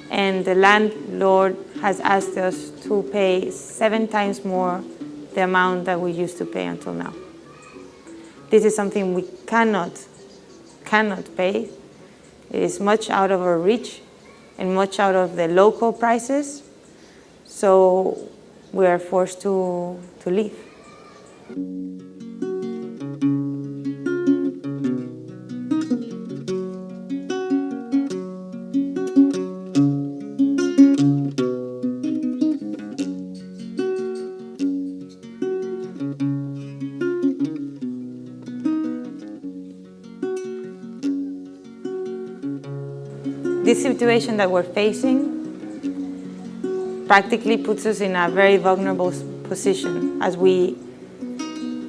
and the landlord has asked us to pay 7 times more the amount that we used to pay until now. This is something we cannot pay. It is much out of our reach and much out of the local prices, so we are forced to leave. This situation that we're facing practically puts us in a very vulnerable position, as we're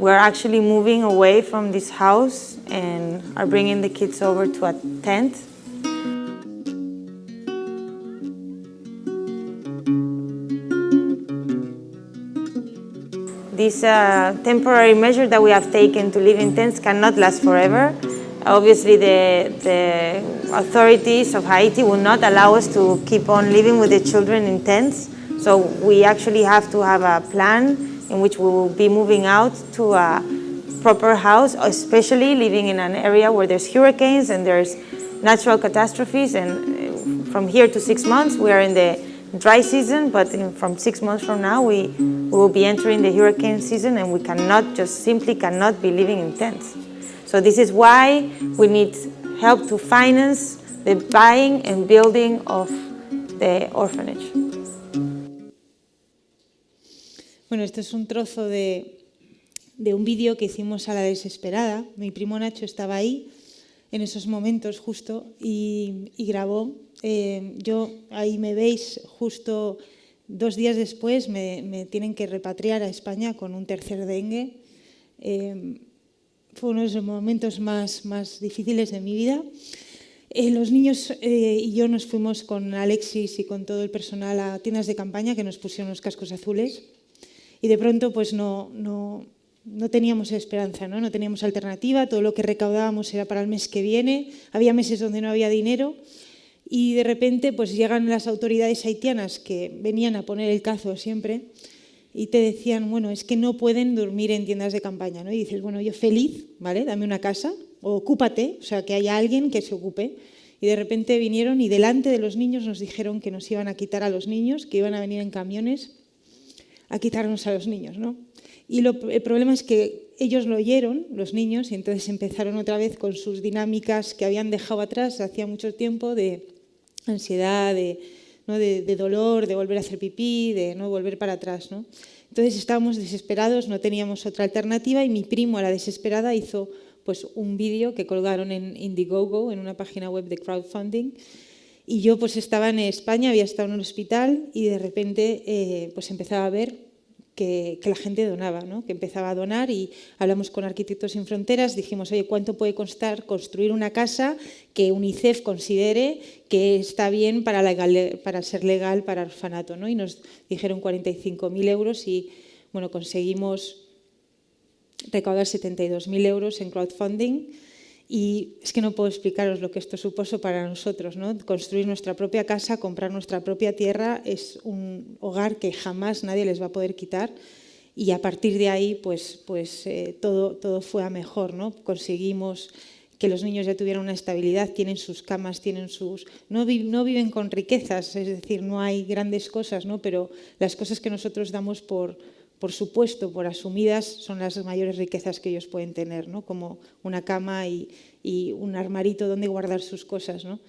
actually moving away from this house and are bringing the kids over to a tent. This temporary measure that we have taken to live in tents cannot last forever. Obviously, the authorities of Haiti will not allow us to keep on living with the children in tents, So we actually have to have a plan in which we will be moving out to a proper house, especially living in an area where there's hurricanes and there's natural catastrophes. And from here to 6 months, we are in the dry season, but from 6 months from now, we will be entering the hurricane season, and we simply cannot be living in tents. So this is why we need help to finance the buying and building of the orphanage. Bueno, esto es un trozo de un vídeo que hicimos a la desesperada. Mi primo Nacho estaba ahí en esos momentos justo y grabó. Yo, ahí me veis, justo 2 días después me tienen que repatriar a España con un tercer dengue. Fue uno de los momentos más difíciles de mi vida. Los niños y yo nos fuimos con Alexis y con todo el personal a tiendas de campaña que nos pusieron los cascos azules y de pronto pues no teníamos esperanza, ¿no? No teníamos alternativa, todo lo que recaudábamos era para el mes que viene, había meses donde no había dinero y de repente pues llegan las autoridades haitianas que venían a poner el cazo siempre y te decían, bueno, es que no pueden dormir en tiendas de campaña, ¿no? Y dices, bueno, yo feliz, ¿vale? Dame una casa, o ocúpate, o sea, que haya alguien que se ocupe. Y de repente vinieron y delante de los niños nos dijeron que nos iban a quitar a los niños, que iban a venir en camiones a quitarnos a los niños, ¿no? Y el problema es que ellos lo oyeron, los niños, y entonces empezaron otra vez con sus dinámicas que habían dejado atrás hacía mucho tiempo de ansiedad, de dolor, de volver a hacer pipí, de no volver para atrás, ¿no? Entonces estábamos desesperados, no teníamos otra alternativa y mi primo a la desesperada hizo pues, un vídeo que colgaron en Indiegogo, en una página web de crowdfunding. Y yo pues estaba en España, había estado en un hospital y de repente pues empezaba a ver que la gente donaba, ¿no? Que empezaba a donar y hablamos con Arquitectos Sin Fronteras, dijimos, oye, ¿cuánto puede costar construir una casa que UNICEF considere que está bien para ser legal para orfanato, ¿no? Y nos dijeron 45.000 euros y bueno, conseguimos recaudar 72.000 euros en crowdfunding. Y es que no puedo explicaros lo que esto supuso para nosotros, ¿no? Construir nuestra propia casa, comprar nuestra propia tierra, es un hogar que jamás nadie les va a poder quitar y a partir de ahí pues todo fue a mejor, ¿no? Conseguimos que los niños ya tuvieran una estabilidad, tienen sus camas, tienen sus... No viven con riquezas, es decir, no hay grandes cosas, ¿no? Pero las cosas que nosotros damos por supuesto, por asumidas, son las mayores riquezas que ellos pueden tener, ¿no? Como una cama y un armarito donde guardar sus cosas, ¿no?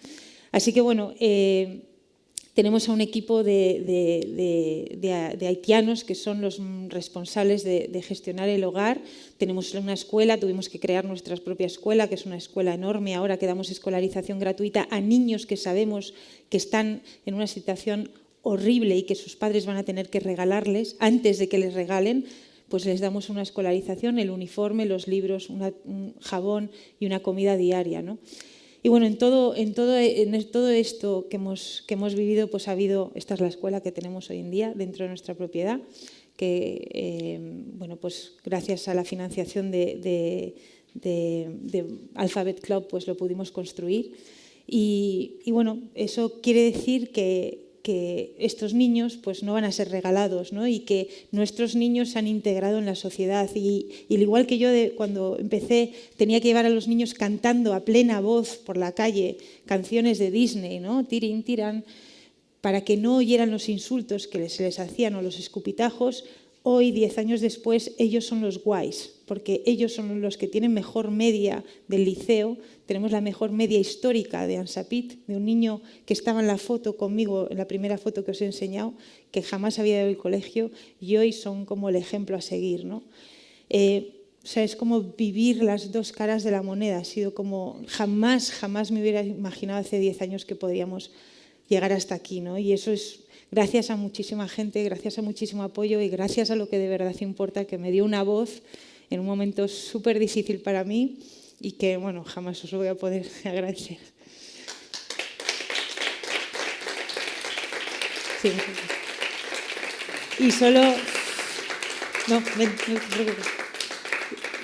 Así que, bueno, tenemos a un equipo de haitianos que son los responsables de gestionar el hogar. Tenemos una escuela, tuvimos que crear nuestra propia escuela, que es una escuela enorme. Ahora que damos escolarización gratuita a niños que sabemos que están en una situación horrible y que sus padres van a tener que regalarles, antes de que les regalen, pues les damos una escolarización, el uniforme, los libros, un jabón y una comida diaria, ¿no? Y bueno, en todo esto que hemos vivido, pues ha habido, esta es la escuela que tenemos hoy en día dentro de nuestra propiedad, que bueno, pues gracias a la financiación de Alphabet Club, pues lo pudimos construir. Y bueno, eso quiere decir que estos niños pues no van a ser regalados, ¿no? Y que nuestros niños se han integrado en la sociedad y al igual que yo cuando empecé tenía que llevar a los niños cantando a plena voz por la calle canciones de Disney, ¿no? Tirin, tiran, para que no oyeran los insultos que se les hacían o los escupitajos. Hoy, 10 años después, ellos son los guays, porque ellos son los que tienen mejor media del liceo. Tenemos la mejor media histórica de Ansapit, de un niño que estaba en la foto conmigo, en la primera foto que os he enseñado, que jamás había ido al colegio, y hoy son como el ejemplo a seguir, ¿no? O sea, es como vivir las dos caras de la moneda. Ha sido como jamás me hubiera imaginado hace 10 años que podríamos llegar hasta aquí, ¿no? Y eso es gracias a muchísima gente, gracias a muchísimo apoyo y gracias a lo que de verdad importa, que me dio una voz en un momento súper difícil para mí y que, bueno, jamás os lo voy a poder agradecer. Sí. Y solo... No te preocupes.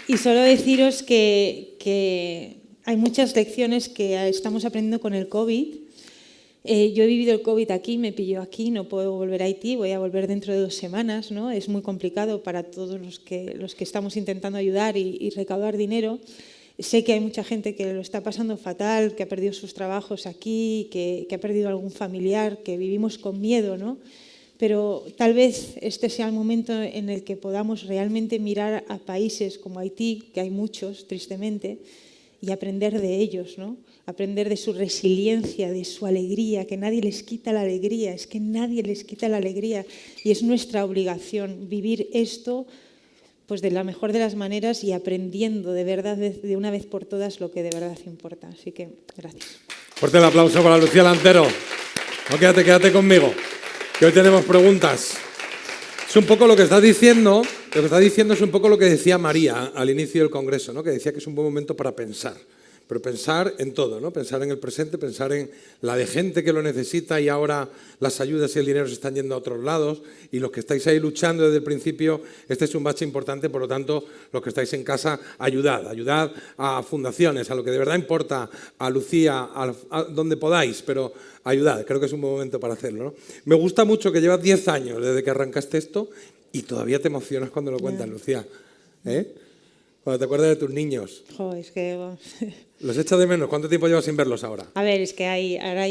Y solo deciros que hay muchas lecciones que estamos aprendiendo con el COVID. Yo he vivido el COVID aquí, me pilló aquí, no puedo volver a Haití, voy a volver dentro de 2 semanas, ¿no? Es muy complicado para todos los que estamos intentando ayudar y recaudar dinero. Sé que hay mucha gente que lo está pasando fatal, que ha perdido sus trabajos aquí, que ha perdido algún familiar, que vivimos con miedo, ¿no? Pero tal vez este sea el momento en el que podamos realmente mirar a países como Haití, que hay muchos, tristemente, y aprender de ellos, ¿no? Aprender de su resiliencia, de su alegría, que nadie les quita la alegría, es que nadie les quita la alegría y es nuestra obligación vivir esto pues de la mejor de las maneras y aprendiendo de verdad de una vez por todas lo que de verdad importa. Así que gracias. Fuerte el aplauso para Lucía Lantero. No, quédate conmigo, que hoy tenemos preguntas. Es un poco lo que estás diciendo, es un poco lo que decía María al inicio del Congreso, ¿no? Que decía que es un buen momento para pensar. Pero pensar en todo, ¿no? Pensar en el presente, pensar en la de gente que lo necesita y ahora las ayudas y el dinero se están yendo a otros lados y los que estáis ahí luchando desde el principio, este es un bache importante, por lo tanto, los que estáis en casa, ayudad a fundaciones, a lo que de verdad importa, a Lucía, a donde podáis, pero ayudad, creo que es un buen momento para hacerlo, ¿no? Me gusta mucho que llevas 10 años desde que arrancaste esto y todavía te emocionas cuando lo cuentas, Lucía, ¿eh? Cuando te acuerdas de tus niños. Jo, es que... ¿Los echas de menos? ¿Cuánto tiempo llevas sin verlos ahora? A ver, es que ahora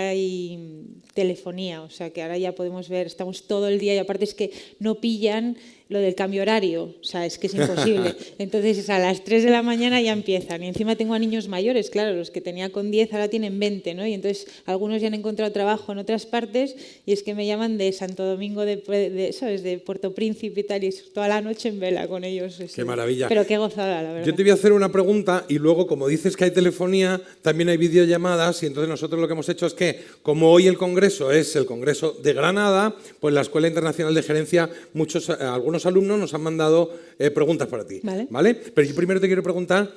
hay telefonía, o sea que ahora ya podemos ver, estamos todo el día y aparte es que no pillan lo del cambio horario, o sea, es que es imposible. Entonces a las 3 de la mañana ya empiezan y encima tengo a niños mayores, claro, los que tenía con 10 ahora tienen 20, ¿no? Y entonces algunos ya han encontrado trabajo en otras partes y es que me llaman de Santo Domingo, ¿sabes? De Puerto Príncipe y tal, y es toda la noche en vela con ellos. Qué maravilla. Pero qué gozada, la verdad. Yo te voy a hacer una pregunta y luego, como dices que hay telefonía, también hay videollamadas y entonces nosotros lo que hemos hecho es que, como hoy el Congreso es el Congreso de Granada, pues la Escuela Internacional de Gerencia, algunos alumnos nos han mandado preguntas para ti. ¿Vale? Pero yo primero te quiero preguntar,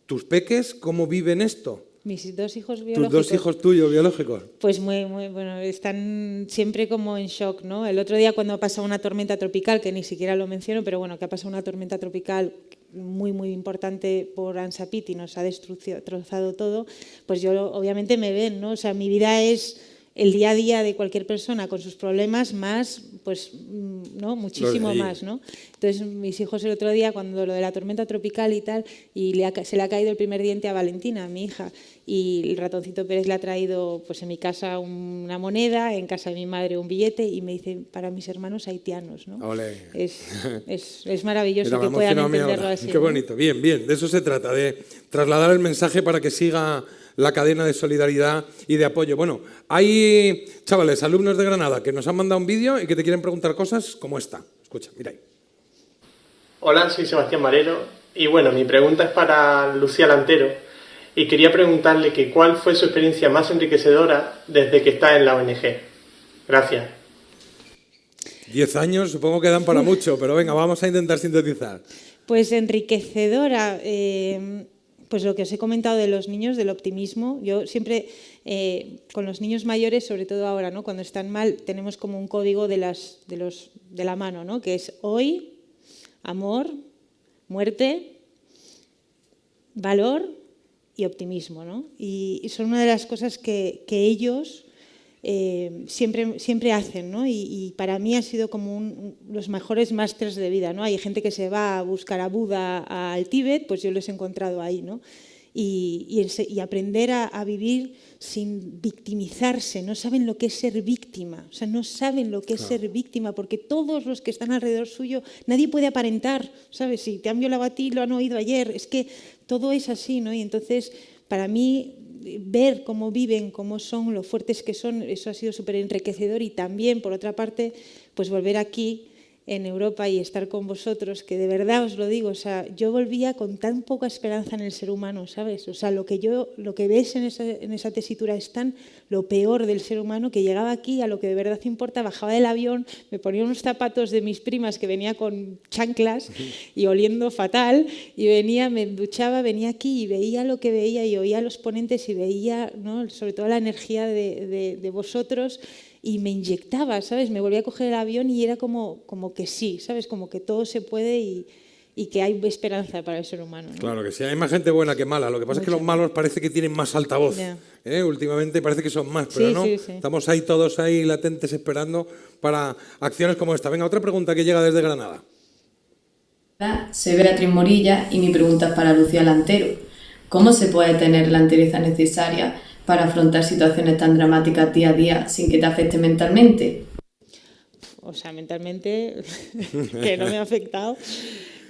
¿tus peques cómo viven esto? Mis 2 hijos biológicos. ¿Tus 2 hijos tuyos biológicos? Pues muy bueno, están siempre como en shock, ¿no? El otro día cuando ha pasado una tormenta tropical, que ni siquiera lo menciono, pero bueno, que ha pasado una tormenta tropical muy importante por Ansa Piti y nos ha destrozado todo, pues yo obviamente me ven, ¿no? O sea, mi vida es el día a día de cualquier persona con sus problemas más, pues, ¿no? Muchísimo más, ¿no? Entonces, mis hijos el otro día, cuando lo de la tormenta tropical y tal, y se le ha caído el primer diente a Valentina, a mi hija, y el ratoncito Pérez le ha traído, pues en mi casa una moneda, en casa de mi madre un billete, y me dice, para mis hermanos haitianos, ¿no? Olé. Es maravilloso que puedan entenderlo así. Qué bonito, ¿no? Bien, de eso se trata, de trasladar el mensaje para que siga la cadena de solidaridad y de apoyo. Bueno, hay chavales, alumnos de Granada, que nos han mandado un vídeo y que te quieren preguntar cosas como esta. Escucha, mira ahí. Hola, soy Sebastián Marero y bueno, mi pregunta es para Lucía Lantero y quería preguntarle que cuál fue su experiencia más enriquecedora desde que está en la ONG. Gracias. 10 años supongo que dan para mucho, pero venga, vamos a intentar sintetizar. Pues enriquecedora... Pues lo que os he comentado de los niños, del optimismo. Yo siempre, con los niños mayores, sobre todo ahora, ¿no? Cuando están mal, tenemos como un código de la mano, ¿no? Que es hoy, amor, muerte, valor y optimismo, ¿no? Y son una de las cosas que ellos siempre hacen, ¿no? Y para mí ha sido como los mejores másters de vida, ¿no? Hay gente que se va a buscar a Buda al Tíbet, pues yo los he encontrado ahí, ¿no? Y aprender a vivir sin victimizarse. No saben lo que es ser víctima, o sea, no saben lo que es ser víctima, porque todos los que están alrededor suyo, nadie puede aparentar, ¿sabes? Si te han violado a ti, lo han oído ayer, es que todo es así, ¿no? Y entonces, para mí, ver cómo viven, cómo son, lo fuertes que son, eso ha sido súper enriquecedor y también, por otra parte, pues volver aquí en Europa y estar con vosotros, que de verdad os lo digo, o sea, yo volvía con tan poca esperanza en el ser humano, ¿sabes? O sea, lo que ves en esa tesitura es tan lo peor del ser humano que llegaba aquí a lo que de verdad importa, bajaba del avión, me ponía unos zapatos de mis primas que venía con chanclas y oliendo fatal y me duchaba, venía aquí y veía lo que veía y oía a los ponentes y veía, ¿no? Sobre todo la energía de vosotros. Y me inyectaba, ¿sabes? Me volvía a coger el avión y era como que sí, ¿sabes? Como que todo se puede y y que hay esperanza para el ser humano, ¿no? Claro que sí, hay más gente buena que mala. Lo que pasa es que los malos parece que tienen más altavoz. Ya. Últimamente parece que son más, pero Sí, no. sí, sí. Estamos ahí todos ahí latentes esperando para acciones como esta. Venga, otra pregunta que llega desde Granada. Soy Beatriz Morilla y mi pregunta es para Lucía Lantero. ¿Cómo se puede tener la entereza necesaria para afrontar situaciones tan dramáticas día a día sin que te afecte mentalmente? O sea, mentalmente, que no me ha afectado,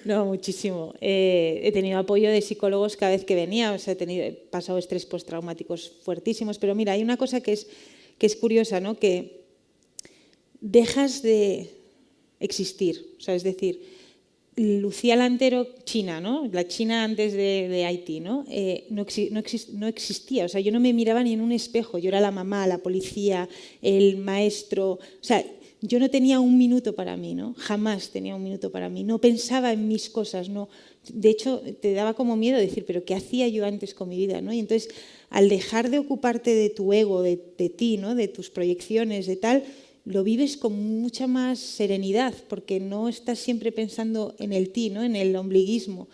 no, muchísimo. He tenido apoyo de psicólogos cada vez que venía, o sea, he pasado estrés postraumáticos fuertísimos, pero mira, hay una cosa que es curiosa, ¿no? Que dejas de existir, o sea, es decir, Lucía Lantero, China, ¿no? La China antes de Haití, ¿no? No existía, o sea, yo no me miraba ni en un espejo, yo era la mamá, la policía, el maestro, o sea, yo no tenía un minuto para mí, ¿no? Jamás tenía un minuto para mí, no pensaba en mis cosas, no. De hecho, te daba como miedo decir, pero ¿qué hacía yo antes con mi vida, ¿no? Y entonces, al dejar de ocuparte de tu ego, de ti, ¿no? De tus proyecciones, de tal, lo vives con mucha más serenidad, porque no estás siempre pensando en el ti, ¿no? En el ombliguismo.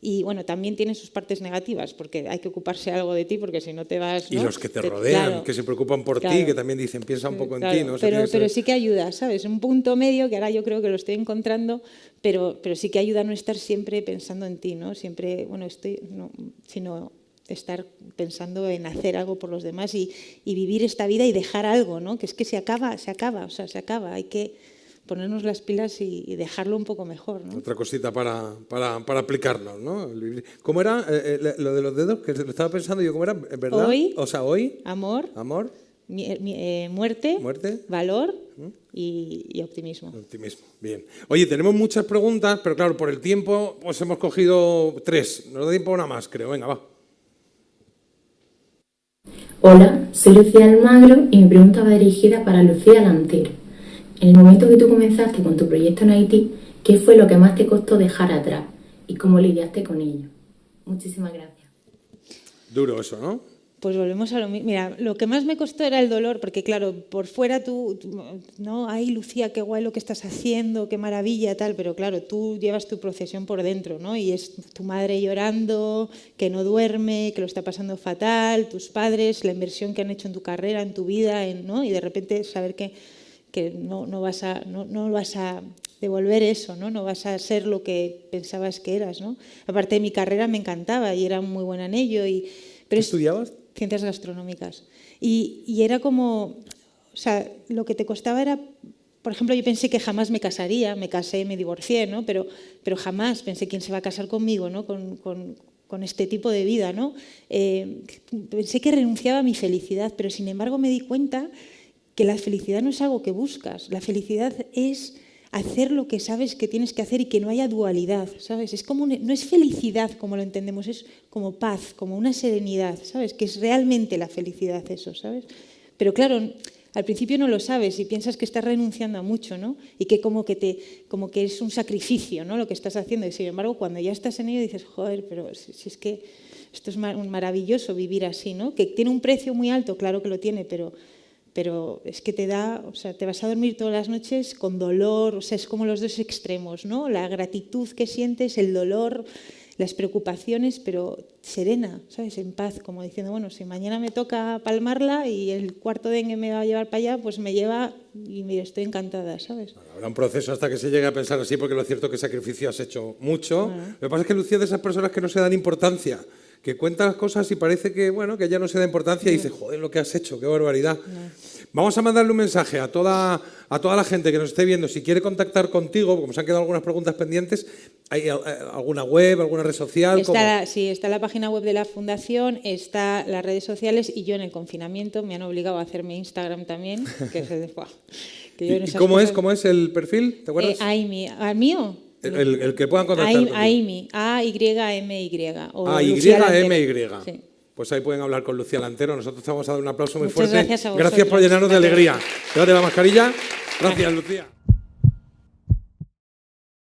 Y bueno, también tiene sus partes negativas, porque hay que ocuparse algo de ti, porque si no te vas, ¿no? Y los que te rodean, claro, que se preocupan por ti, que también dicen, piensa un poco en ti, ¿no? Pero sí que ayuda, ¿sabes? Un punto medio, que ahora yo creo que lo estoy encontrando, pero sí que ayuda a no estar siempre pensando en ti, ¿no? Siempre, bueno, sino estar pensando en hacer algo por los demás y vivir esta vida y dejar algo, ¿no? Que es que se acaba, o sea, se acaba. Hay que ponernos las pilas y dejarlo un poco mejor, ¿no? Otra cosita para aplicarnos, ¿no? ¿Cómo era lo de los dedos? Que lo estaba pensando yo, ¿cómo era? ¿Verdad? Hoy, o sea, hoy. Amor. Muerte. Valor y optimismo. Optimismo, bien. Oye, tenemos muchas preguntas, pero claro, por el tiempo pues hemos cogido 3. Nos da tiempo a una más, creo. Venga, va. Hola, soy Lucía Almagro y mi pregunta va dirigida para Lucía Lantero. En el momento que tú comenzaste con tu proyecto en Haití, ¿qué fue lo que más te costó dejar atrás y cómo lidiaste con ello? Muchísimas gracias. Duro eso, ¿no? Pues volvemos a lo mismo. Mira, lo que más me costó era el dolor, porque claro, por fuera tú no, ay Lucía, qué guay lo que estás haciendo, qué maravilla, tal, pero claro, tú llevas tu procesión por dentro, ¿no? Y es tu madre llorando, que no duerme, que lo está pasando fatal, tus padres, la inversión que han hecho en tu carrera, en tu vida, ¿no? Y de repente saber que no vas a devolver eso, ¿no? No vas a ser lo que pensabas que eras, ¿no? Aparte de mi carrera me encantaba y era muy buena en ello. ¿Qué estudiabas? Ciencias gastronómicas. Y era como, o sea, lo que te costaba era, por ejemplo, yo pensé que jamás me casaría, me casé, me divorcié, ¿no? Pero jamás pensé quién se va a casar conmigo, ¿no? Con este tipo de vida, ¿no? Pensé que renunciaba a mi felicidad, pero sin embargo me di cuenta que la felicidad no es algo que buscas, la felicidad es hacer lo que sabes que tienes que hacer y que no haya dualidad, ¿sabes? Es como no es felicidad como lo entendemos, es como paz, como una serenidad, ¿sabes? Que es realmente la felicidad eso, ¿sabes? Pero claro, al principio no lo sabes y piensas que estás renunciando a mucho, ¿no? Y que como que es un sacrificio, ¿no? Lo que estás haciendo. Y sin embargo, cuando ya estás en ello dices, joder, pero si es que esto es maravilloso vivir así, ¿no? Que tiene un precio muy alto, claro que lo tiene, pero es que te vas a dormir todas las noches con dolor, o sea, es como los dos extremos, ¿no? La gratitud que sientes, el dolor, las preocupaciones, pero serena, ¿sabes? En paz, como diciendo, bueno, si mañana me toca palmarla y el cuarto dengue me va a llevar para allá, pues me lleva y mira, estoy encantada, ¿sabes? Bueno, habrá un proceso hasta que se llegue a pensar así, porque lo cierto es que sacrificio has hecho mucho. Lo que pasa es que Lucía es de esas personas que no se dan importancia, que cuentan las cosas y parece que, bueno, que ya no se da importancia y dice, joder, lo que has hecho, qué barbaridad. Vamos a mandarle un mensaje a toda la gente que nos esté viendo. Si quiere contactar contigo, como se han quedado algunas preguntas pendientes, ¿hay alguna web, alguna red social? Está la página web de la Fundación, está las redes sociales y yo en el confinamiento me han obligado a hacerme Instagram también. Que es el, que yo en esas ¿Cómo cosas, es el perfil? ¿Te acuerdas? Aimi, ¿al mío? El que puedan contactar contigo. Aimi, A-Y-M-Y. A-Y-M-Y. Sí. Pues ahí pueden hablar con Lucía Lantero. Nosotros te vamos a dar un aplauso muy Muchas fuerte. gracias a vosotros. Gracias por llenarnos de alegría. Quédate la mascarilla. Gracias, Lucía.